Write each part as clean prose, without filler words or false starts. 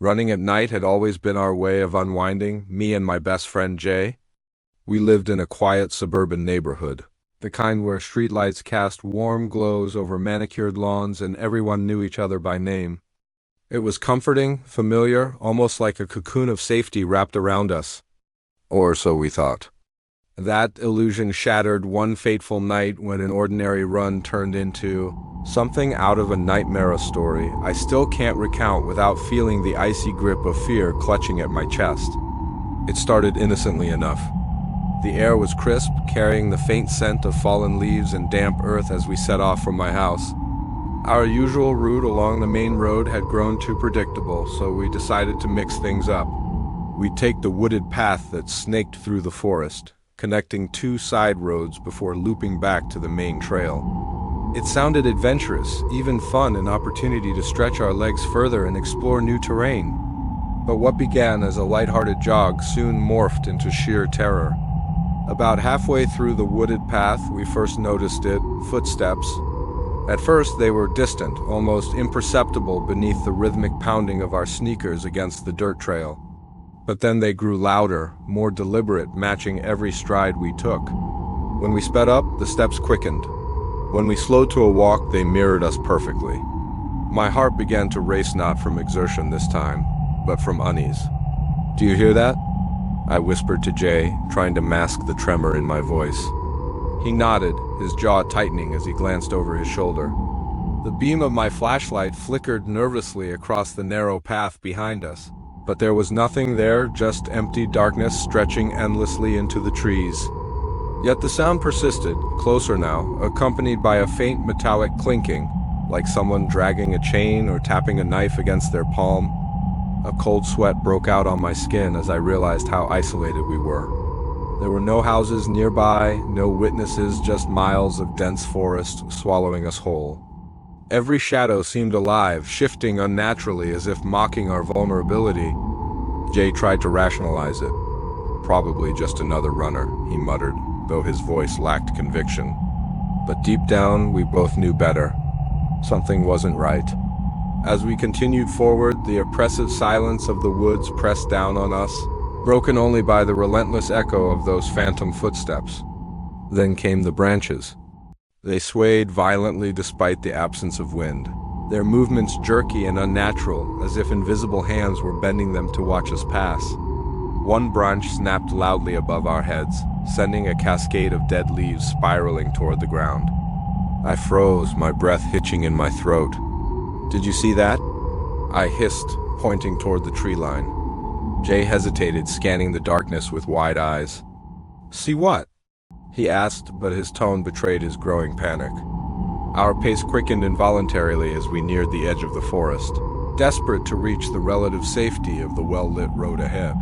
Running at night had always been our way of unwinding, me and my best friend Jay. We lived in a quiet suburban neighborhood, the kind where streetlights cast warm glows over manicured lawns and everyone knew each other by name. It was comforting, familiar, almost like a cocoon of safety wrapped around us. Or so we thought. That illusion shattered one fateful night when an ordinary run turned into something out of a nightmare story I still can't recount without feeling the icy grip of fear clutching at my chest. It started innocently enough. The air was crisp, carrying the faint scent of fallen leaves and damp earth as we set off from my house. Our usual route along the main road had grown too predictable, so we decided to mix things up. We'd take the wooded path that snaked through the forest, connecting two side roads before looping back to the main trail. It sounded adventurous, even fun, an opportunity to stretch our legs further and explore new terrain. But what began as a lighthearted jog soon morphed into sheer terror. About halfway through the wooded path, we first noticed footsteps. At first, they were distant, almost imperceptible beneath the rhythmic pounding of our sneakers against the dirt trail. But then they grew louder, more deliberate, matching every stride we took. When we sped up, the steps quickened. When we slowed to a walk, they mirrored us perfectly. My heart began to race, not from exertion this time, but from unease. "Do you hear that?" I whispered to Jay, trying to mask the tremor in my voice. He nodded, his jaw tightening as he glanced over his shoulder. The beam of my flashlight flickered nervously across the narrow path behind us, but there was nothing there, just empty darkness stretching endlessly into the trees. Yet the sound persisted, closer now, accompanied by a faint metallic clinking, like someone dragging a chain or tapping a knife against their palm. A cold sweat broke out on my skin as I realized how isolated we were. There were no houses nearby, no witnesses, just miles of dense forest swallowing us whole. Every shadow seemed alive, shifting unnaturally as if mocking our vulnerability. Jay tried to rationalize it. "Probably just another runner," he muttered, though his voice lacked conviction. But deep down, we both knew better. Something wasn't right. As we continued forward, the oppressive silence of the woods pressed down on us, broken only by the relentless echo of those phantom footsteps. Then came the branches. They swayed violently despite the absence of wind, their movements jerky and unnatural, as if invisible hands were bending them to watch us pass. One branch snapped loudly above our heads, sending a cascade of dead leaves spiraling toward the ground. I froze, my breath hitching in my throat. "Did you see that?" I hissed, pointing toward the tree line. Jay hesitated, scanning the darkness with wide eyes. "See what?" he asked, but his tone betrayed his growing panic. Our pace quickened involuntarily as we neared the edge of the forest, desperate to reach the relative safety of the well-lit road ahead.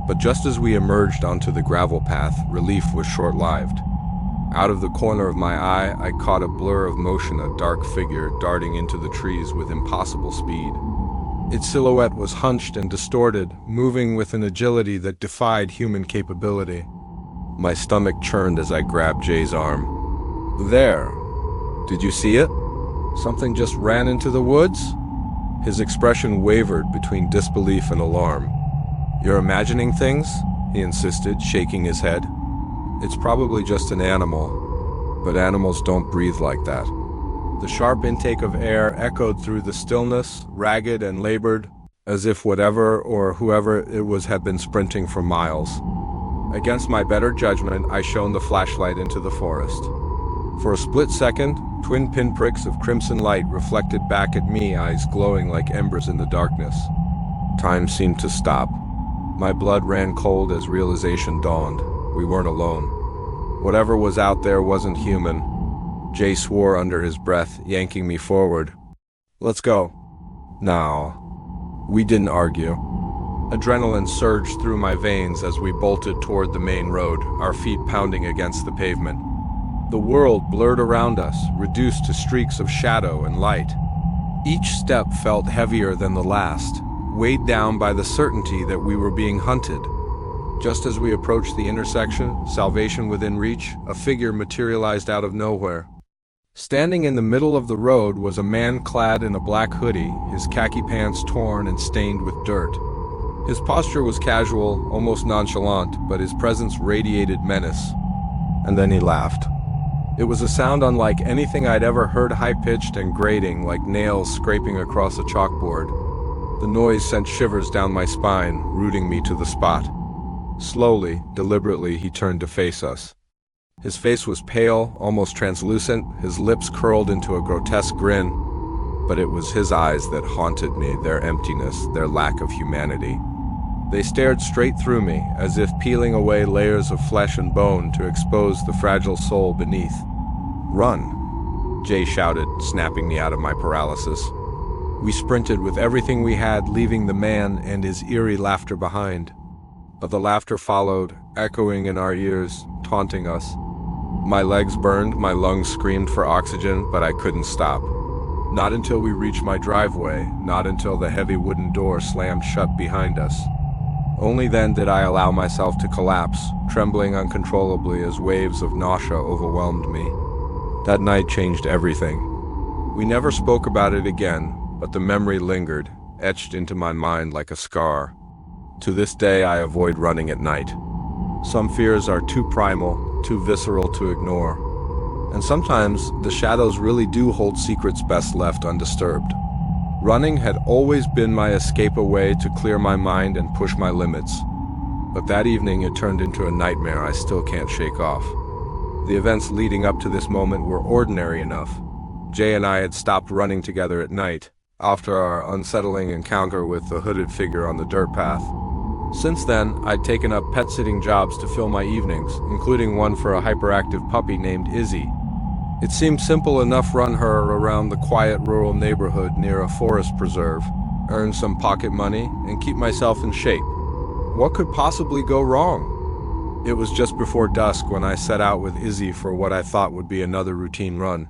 But just as we emerged onto the gravel path, relief was short-lived. Out of the corner of my eye, I caught a blur of motion, a dark figure darting into the trees with impossible speed. Its silhouette was hunched and distorted, moving with an agility that defied human capability. My stomach churned as I grabbed Jay's arm. "There. Did you see it? Something just ran into the woods?" His expression wavered between disbelief and alarm. "You're imagining things?" he insisted, shaking his head. "It's probably just an animal, but animals don't breathe like that." The sharp intake of air echoed through the stillness, ragged and labored, as if whatever or whoever it was had been sprinting for miles. Against my better judgment, I shone the flashlight into the forest. For a split second, twin pinpricks of crimson light reflected back at me, eyes glowing like embers in the darkness. Time seemed to stop. My blood ran cold as realization dawned. We weren't alone. Whatever was out there wasn't human. Jay swore under his breath, yanking me forward. "Let's go." "No." We didn't argue. Adrenaline surged through my veins as we bolted toward the main road, our feet pounding against the pavement. The world blurred around us, reduced to streaks of shadow and light. Each step felt heavier than the last, weighed down by the certainty that we were being hunted. Just as we approached the intersection, salvation within reach, a figure materialized out of nowhere. Standing in the middle of the road was a man clad in a black hoodie, his khaki pants torn and stained with dirt. His posture was casual, almost nonchalant, but his presence radiated menace. And then he laughed. It was a sound unlike anything I'd ever heard, high-pitched and grating, like nails scraping across a chalkboard. The noise sent shivers down my spine, rooting me to the spot. Slowly, deliberately, he turned to face us. His face was pale, almost translucent, his lips curled into a grotesque grin. But it was his eyes that haunted me, their emptiness, their lack of humanity. They stared straight through me, as if peeling away layers of flesh and bone to expose the fragile soul beneath. "Run!" Jay shouted, snapping me out of my paralysis. We sprinted with everything we had, leaving the man and his eerie laughter behind. But the laughter followed, echoing in our ears, taunting us. My legs burned, my lungs screamed for oxygen, but I couldn't stop. Not until we reached my driveway, not until the heavy wooden door slammed shut behind us. Only then did I allow myself to collapse, trembling uncontrollably as waves of nausea overwhelmed me. That night changed everything. We never spoke about it again, but the memory lingered, etched into my mind like a scar. To this day, I avoid running at night. Some fears are too primal, too visceral to ignore. And sometimes, the shadows really do hold secrets best left undisturbed. Running had always been my escape, a way to clear my mind and push my limits. But that evening it turned into a nightmare I still can't shake off. The events leading up to this moment were ordinary enough. Jay and I had stopped running together at night, after our unsettling encounter with the hooded figure on the dirt path. Since then, I'd taken up pet-sitting jobs to fill my evenings, including one for a hyperactive puppy named Izzy. It seemed simple enough: run her around the quiet rural neighborhood near a forest preserve, earn some pocket money, and keep myself in shape. What could possibly go wrong? It was just before dusk when I set out with Izzy for what I thought would be another routine run.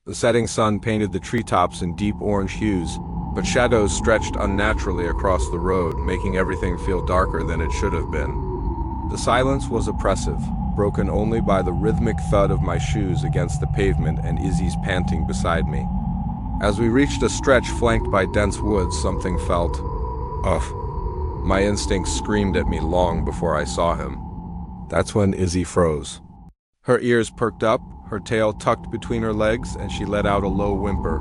The setting sun painted the treetops in deep orange hues, but shadows stretched unnaturally across the road, making everything feel darker than it should have been. The silence was oppressive, broken only by the rhythmic thud of my shoes against the pavement and Izzy's panting beside me. As we reached a stretch flanked by dense woods, something felt off. My instincts screamed at me long before I saw him. That's when Izzy froze. Her ears perked up, her tail tucked between her legs, and she let out a low whimper.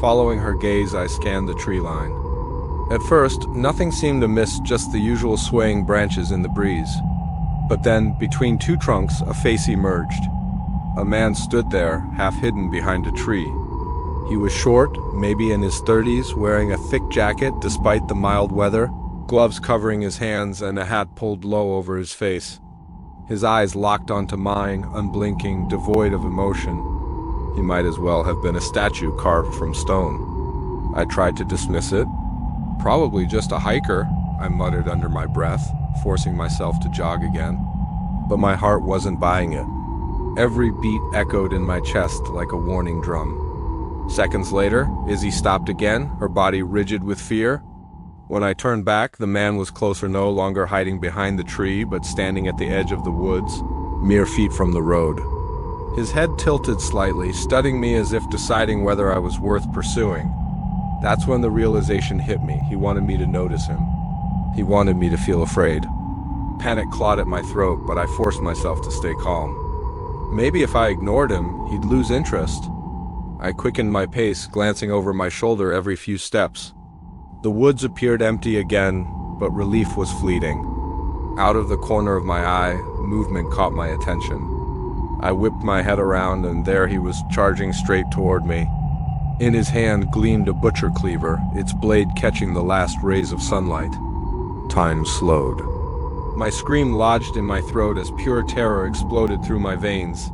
Following her gaze, I scanned the tree line. At first, nothing seemed amiss, just the usual swaying branches in the breeze. But then, between two trunks, a face emerged. A man stood there, half hidden behind a tree. He was short, maybe in his 30s, wearing a thick jacket despite the mild weather, gloves covering his hands and a hat pulled low over his face. His eyes locked onto mine, unblinking, devoid of emotion. He might as well have been a statue carved from stone. I tried to dismiss it. "Probably just a hiker," I muttered under my breath, forcing myself to jog again. But my heart wasn't buying it. Every beat echoed in my chest like a warning drum. Seconds later, Izzy stopped again, her body rigid with fear. When I turned back, the man was closer, no longer hiding behind the tree, but standing at the edge of the woods, mere feet from the road. His head tilted slightly, studying me as if deciding whether I was worth pursuing. That's when the realization hit me. He wanted me to notice him. He wanted me to feel afraid. Panic clawed at my throat, but I forced myself to stay calm. Maybe if I ignored him, he'd lose interest. I quickened my pace, glancing over my shoulder every few steps. The woods appeared empty again, but relief was fleeting. Out of the corner of my eye, movement caught my attention. I whipped my head around, and there he was, charging straight toward me. In his hand gleamed a butcher cleaver, its blade catching the last rays of sunlight. Time slowed. My scream lodged in my throat as pure terror exploded through my veins.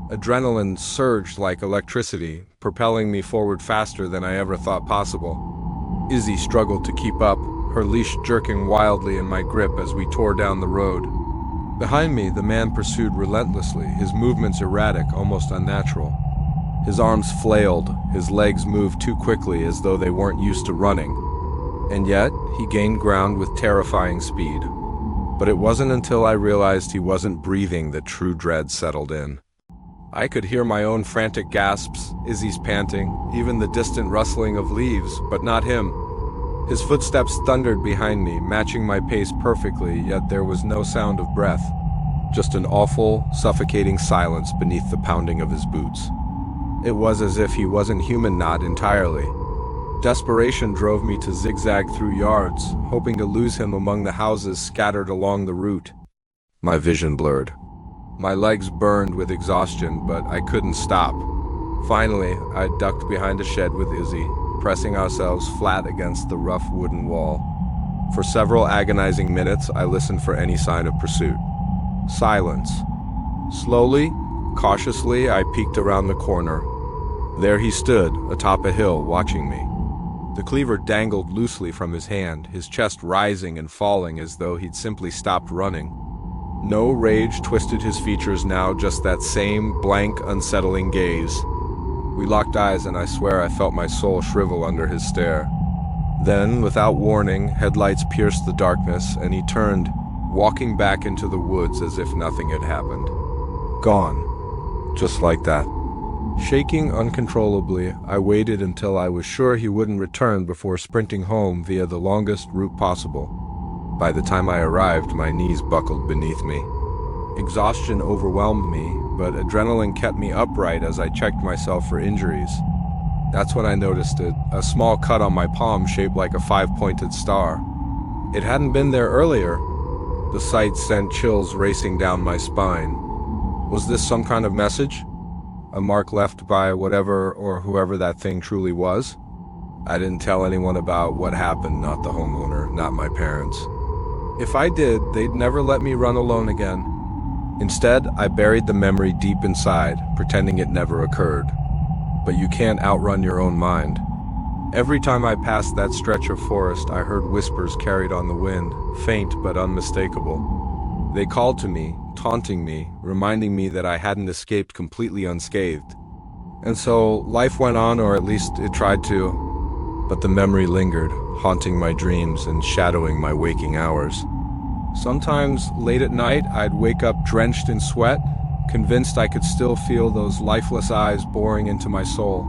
Adrenaline surged like electricity, propelling me forward faster than I ever thought possible. Izzy struggled to keep up, her leash jerking wildly in my grip as we tore down the road. Behind me, the man pursued relentlessly, his movements erratic, almost unnatural. His arms flailed, his legs moved too quickly as though they weren't used to running. And yet, he gained ground with terrifying speed. But it wasn't until I realized he wasn't breathing that true dread settled in. I could hear my own frantic gasps, Izzy's panting, even the distant rustling of leaves, but not him. His footsteps thundered behind me, matching my pace perfectly, yet there was no sound of breath. Just an awful, suffocating silence beneath the pounding of his boots. It was as if he wasn't human, not entirely. Desperation drove me to zigzag through yards, hoping to lose him among the houses scattered along the route. My vision blurred. My legs burned with exhaustion, but I couldn't stop. Finally, I ducked behind a shed with Izzy, pressing ourselves flat against the rough wooden wall. For several agonizing minutes, I listened for any sign of pursuit. Silence. Slowly, cautiously, I peeked around the corner. There he stood, atop a hill, watching me. The cleaver dangled loosely from his hand, his chest rising and falling as though he'd simply stopped running. No rage twisted his features now, just that same blank, unsettling gaze. We locked eyes, and I swear I felt my soul shrivel under his stare. Then, without warning, headlights pierced the darkness, and he turned, walking back into the woods as if nothing had happened. Gone. Just like that. Shaking uncontrollably, I waited until I was sure he wouldn't return before sprinting home via the longest route possible. By the time I arrived, my knees buckled beneath me. Exhaustion overwhelmed me, but adrenaline kept me upright as I checked myself for injuries. That's when I noticed it, a small cut on my palm shaped like a five-pointed star. It hadn't been there earlier. The sight sent chills racing down my spine. Was this some kind of message? A mark left by whatever or whoever that thing truly was? I didn't tell anyone about what happened, not the homeowner, not my parents. If I did, they'd never let me run alone again. Instead, I buried the memory deep inside, pretending it never occurred. But you can't outrun your own mind. Every time I passed that stretch of forest, I heard whispers carried on the wind, faint but unmistakable. They called to me, taunting me, reminding me that I hadn't escaped completely unscathed. And so, life went on, or at least it tried to. But the memory lingered, haunting my dreams and shadowing my waking hours. Sometimes, late at night, I'd wake up drenched in sweat, convinced I could still feel those lifeless eyes boring into my soul.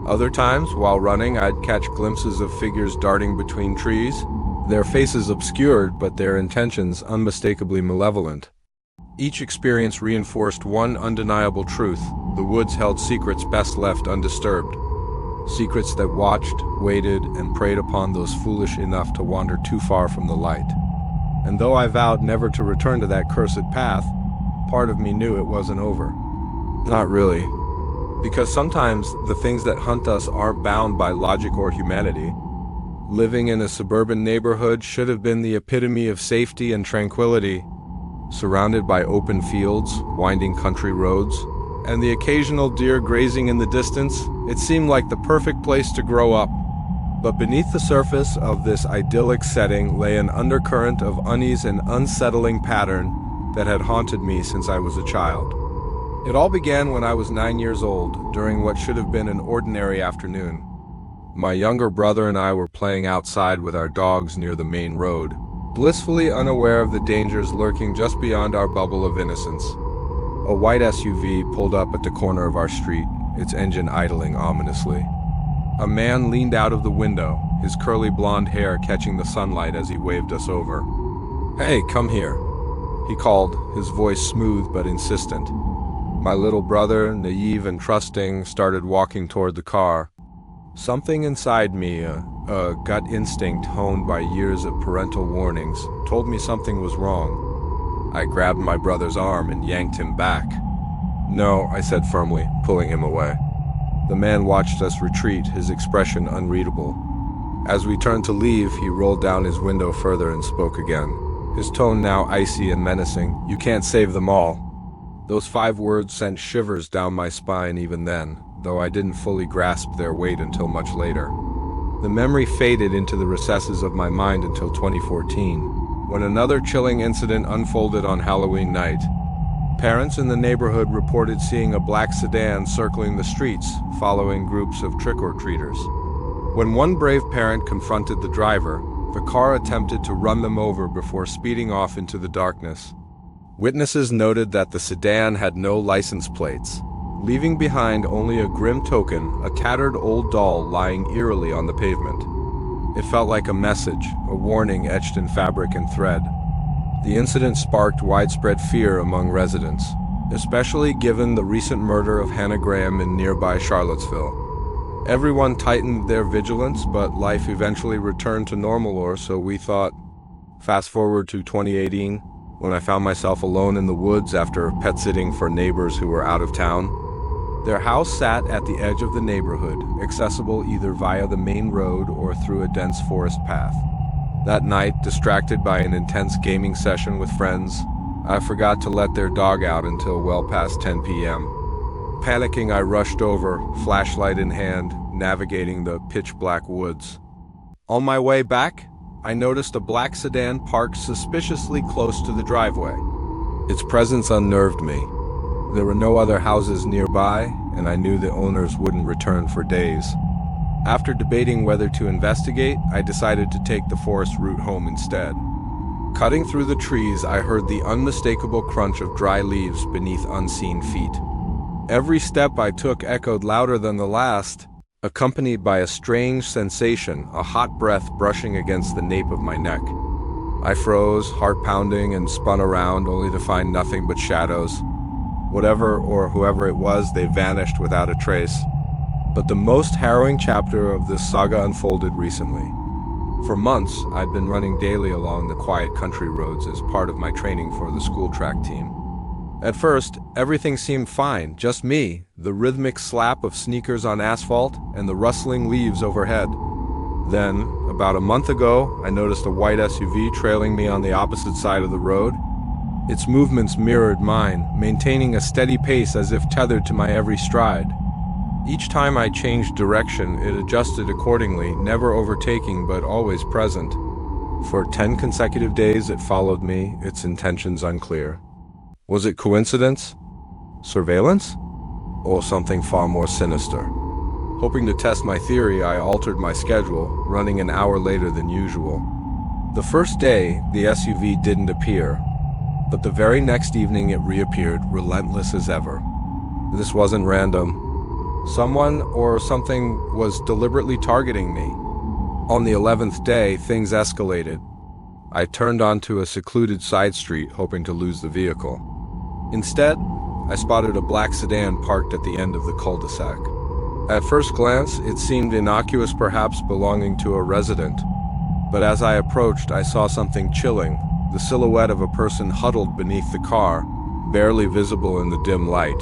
Other times, while running, I'd catch glimpses of figures darting between trees, their faces obscured but their intentions unmistakably malevolent. Each experience reinforced one undeniable truth: the woods held secrets best left undisturbed. Secrets that watched, waited, and preyed upon those foolish enough to wander too far from the light. And though I vowed never to return to that cursed path, part of me knew it wasn't over. Not really. Because sometimes the things that hunt us aren't bound by logic or humanity. Living in a suburban neighborhood should have been the epitome of safety and tranquility. Surrounded by open fields, winding country roads, and the occasional deer grazing in the distance, it seemed like the perfect place to grow up. But beneath the surface of this idyllic setting lay an undercurrent of unease and unsettling pattern that had haunted me since I was a child. It all began when I was 9 years old, during what should have been an ordinary afternoon. My younger brother and I were playing outside with our dogs near the main road, blissfully unaware of the dangers lurking just beyond our bubble of innocence. A white SUV pulled up at the corner of our street, its engine idling ominously. A man leaned out of the window, his curly blonde hair catching the sunlight as he waved us over. "Hey, come here," he called, his voice smooth but insistent. My little brother, naive and trusting, started walking toward the car. Something inside me, a gut instinct honed by years of parental warnings, told me something was wrong. I grabbed my brother's arm and yanked him back. "No," I said firmly, pulling him away. The man watched us retreat, his expression unreadable. As we turned to leave, he rolled down his window further and spoke again, his tone now icy and menacing. "You can't save them all." Those 5 words sent shivers down my spine even then, though I didn't fully grasp their weight until much later. The memory faded into the recesses of my mind until 2014, when another chilling incident unfolded on Halloween night. Parents in the neighborhood reported seeing a black sedan circling the streets, following groups of trick-or-treaters. When one brave parent confronted the driver, the car attempted to run them over before speeding off into the darkness. Witnesses noted that the sedan had no license plates, leaving behind only a grim token, a tattered old doll lying eerily on the pavement. It felt like a message, a warning etched in fabric and thread. The incident sparked widespread fear among residents, especially given the recent murder of Hannah Graham in nearby Charlottesville. Everyone tightened their vigilance, but life eventually returned to normal, or so we thought. Fast forward to 2018, when I found myself alone in the woods after pet-sitting for neighbors who were out of town. Their house sat at the edge of the neighborhood, accessible either via the main road or through a dense forest path. That night, distracted by an intense gaming session with friends, I forgot to let their dog out until well past 10 p.m. Panicking, I rushed over, flashlight in hand, navigating the pitch-black woods. On my way back, I noticed a black sedan parked suspiciously close to the driveway. Its presence unnerved me. There were no other houses nearby, and I knew the owners wouldn't return for days. After debating whether to investigate, I decided to take the forest route home instead. Cutting through the trees, I heard the unmistakable crunch of dry leaves beneath unseen feet. Every step I took echoed louder than the last, accompanied by a strange sensation, a hot breath brushing against the nape of my neck. I froze, heart pounding, and spun around, only to find nothing but shadows. Whatever or whoever it was, they vanished without a trace. But the most harrowing chapter of this saga unfolded recently. For months, I'd been running daily along the quiet country roads as part of my training for the school track team. At first, everything seemed fine, just me, the rhythmic slap of sneakers on asphalt, and the rustling leaves overhead. Then, about a month ago, I noticed a white SUV trailing me on the opposite side of the road. Its movements mirrored mine, maintaining a steady pace as if tethered to my every stride. Each time I changed direction, it adjusted accordingly, never overtaking but always present. For 10 consecutive days it followed me, its intentions unclear. Was it coincidence? Surveillance? Or something far more sinister? Hoping to test my theory, I altered my schedule, running an hour later than usual. The first day, the SUV didn't appear, but the very next evening it reappeared, relentless as ever. This wasn't random. Someone or something was deliberately targeting me. On the 11th day, things escalated. I turned onto a secluded side street, hoping to lose the vehicle. Instead, I spotted a black sedan parked at the end of the cul-de-sac. At first glance, it seemed innocuous, perhaps belonging to a resident. But as I approached, I saw something chilling, the silhouette of a person huddled beneath the car, barely visible in the dim light.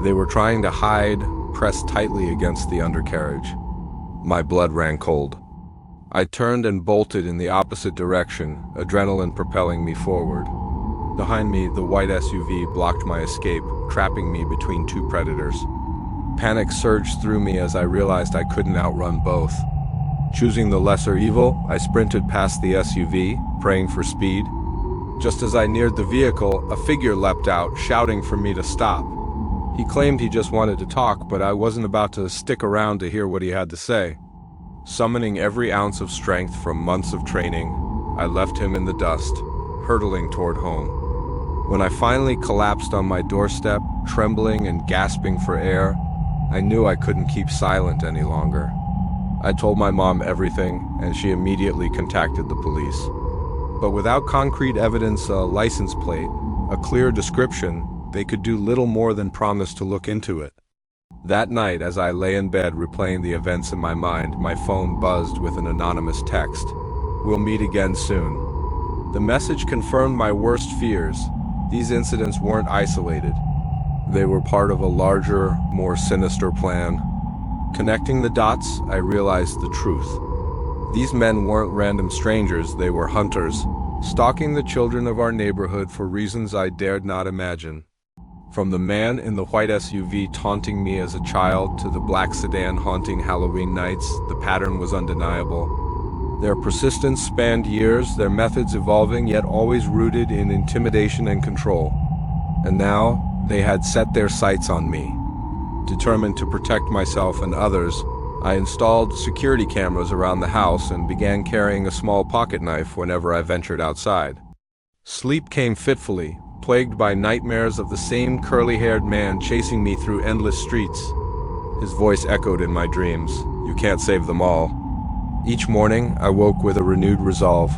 They were trying to hide, pressed tightly against the undercarriage. My blood ran cold. I turned and bolted in the opposite direction, adrenaline propelling me forward. Behind me, the white SUV blocked my escape, trapping me between two predators. Panic surged through me as I realized I couldn't outrun both. Choosing the lesser evil, I sprinted past the SUV, praying for speed. Just as I neared the vehicle, a figure leapt out, shouting for me to stop. He claimed he just wanted to talk, but I wasn't about to stick around to hear what he had to say. Summoning every ounce of strength from months of training, I left him in the dust, hurtling toward home. When I finally collapsed on my doorstep, trembling and gasping for air, I knew I couldn't keep silent any longer. I told my mom everything, and she immediately contacted the police. But without concrete evidence, a license plate, a clear description, they could do little more than promise to look into it. That night, as I lay in bed replaying the events in my mind, my phone buzzed with an anonymous text. "We'll meet again soon." The message confirmed my worst fears. These incidents weren't isolated. They were part of a larger, more sinister plan. Connecting the dots, I realized the truth. These men weren't random strangers, they were hunters, stalking the children of our neighborhood for reasons I dared not imagine. From the man in the white SUV taunting me as a child to the black sedan haunting Halloween nights, the pattern was undeniable. Their persistence spanned years, their methods evolving yet always rooted in intimidation and control. And now, they had set their sights on me. Determined to protect myself and others, I installed security cameras around the house and began carrying a small pocket knife whenever I ventured outside. Sleep came fitfully, plagued by nightmares of the same curly-haired man chasing me through endless streets. His voice echoed in my dreams. You can't save them all. Each morning, I woke with a renewed resolve.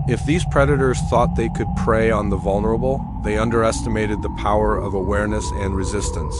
If these predators thought they could prey on the vulnerable, they underestimated the power of awareness and resistance.